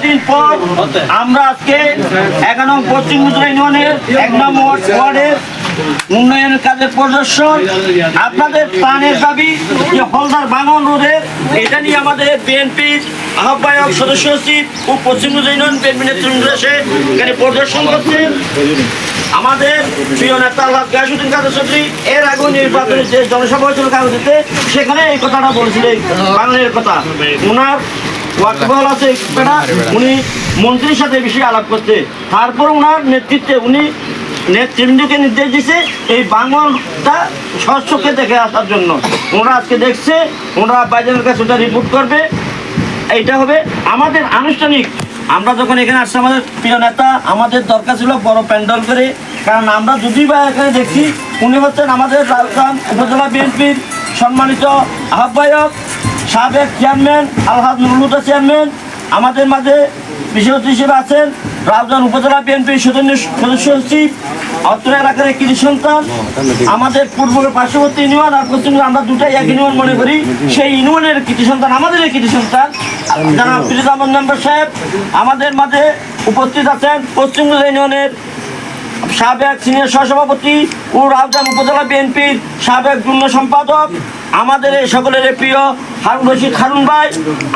দীর্ঘদিন পর আমরা আজকে 11 নং পশ্চিম মুদ্রা ইউনিয়নের 1 নম্বর ওয়ার্ডের উন্নয়নের কাজের প্রদর্শন আপনাদের প্রাণের দাবি যে হলদার ভাঙন রোধের এটা নিয়ে আমাদের বিএনপির আহ্বায়ক সদস্য সচিব ও পশ্চিম মুদ্রা ইউনিয়ন বিএনপি নেতৃবৃন্দ এসে এখানে প্রদর্শন করছেন। আমাদের প্রিয় নেতা আলহাজ গায়সউদ্দিন কাদের চৌধুরী এর আগে নির্বাচনের যে জনসভা হয়েছিল কাগজেতে সেখানে এই কথাটা বলেছিলেন বাংলার কথা। ওনার ওয়াকবল আছে উনি মন্ত্রীর সাথে বেশি আলাপ করতে, তারপর ওনার নেতৃত্বে উনি নেতৃবৃন্দকে নির্দেশ দিচ্ছে এই বাঙনটা স্বচ্ছকে দেখে আসার জন্য। ওনারা আজকে দেখছে, ওনারা বাইজনের কাছে ওটা রিপোর্ট করবে। এইটা হবে আমাদের আনুষ্ঠানিক। আমরা যখন এখানে আসছি আমাদের প্রিয় নেতা আমাদের দরকার ছিল বড় প্যান্ডেল করে, কারণ আমরা যদি বা এখানে দেখছি উনি হচ্ছেন আমাদের রাজধান উপজেলা বিএনপির সম্মানিত আহ্বায়ক সাবেক চেয়ারম্যান আলহাজ নুরুল হুদা চেয়ারম্যান, আমাদের মাঝে বিশেষ অতিথি হিসেবে আছেন রাউজান উপজেলা বিএনপির সদস্য সচিব, অত্র এলাকার কৃতি সন্তান, আমাদের পূর্ব পার্শ্ববর্তী ইউনিয়ন আর পশ্চিম আমরা দুটাই এক ইউনিয়ন মনে করি, সেই ইউনিয়নের কৃতি সন্তান আমাদের কৃতি সন্তান যারা ফিরোজ আহমদ মেম্বার সাহেব। আমাদের মাঝে উপস্থিত আছেন পশ্চিম ইউনিয়নের সাবেক সিনিয়র সহসভাপতি ও রাউজান উপজেলা বিএনপির সাবেক যুগ্ম সম্পাদক আমাদের এই সকলের প্রিয় হারুন রশিদ হারুন ভাই।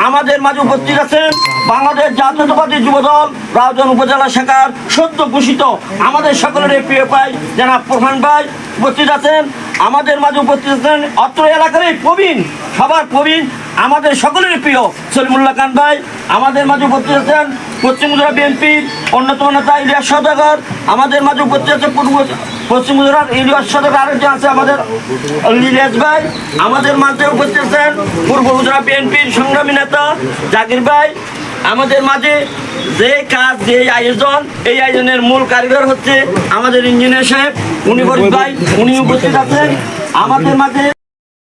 আমাদের মাঝে উপস্থিত আছেন বাংলাদেশ জাতীয়তাবাদী যুবদল রাউজান উপজেলা শাখার সদ্য ঘোষিত আমাদের সকলের প্রিয় ভাই জনাব প্রধান ভাই উপস্থিত আছেন। আমাদের মাঝে উপস্থিত আছেন অত্র এলাকার প্রবীণ সবার প্রবীণ আমাদের সকলের প্রিয় সলিমুল্লাহ খান ভাই। আমাদের মাঝে উপস্থিত আছেন পশ্চিম মুদ্রা বিএনপির অন্যতম নেতা ইলিয়াস সওদাগর। আমাদের মাঝে উপস্থিত আছে পশ্চিম মুদ্রার ইলিয়াস সওদাগর, আরেকজন আছে আমাদের ইলিয়াস ভাই। আমাদের মাঝে উপস্থিত আছেন পূর্ব মুদ্রা বিএনপির সংগ্রামী নেতা জাকির ভাই। আমাদের মাঝে যে কাজ যে আয়োজন এই আয়োজনের মূল কারিগর হচ্ছে আমাদের ইঞ্জিনিয়ার সাহেব উনি ভাই, উনি উপস্থিত আছেন আমাদের মাঝে।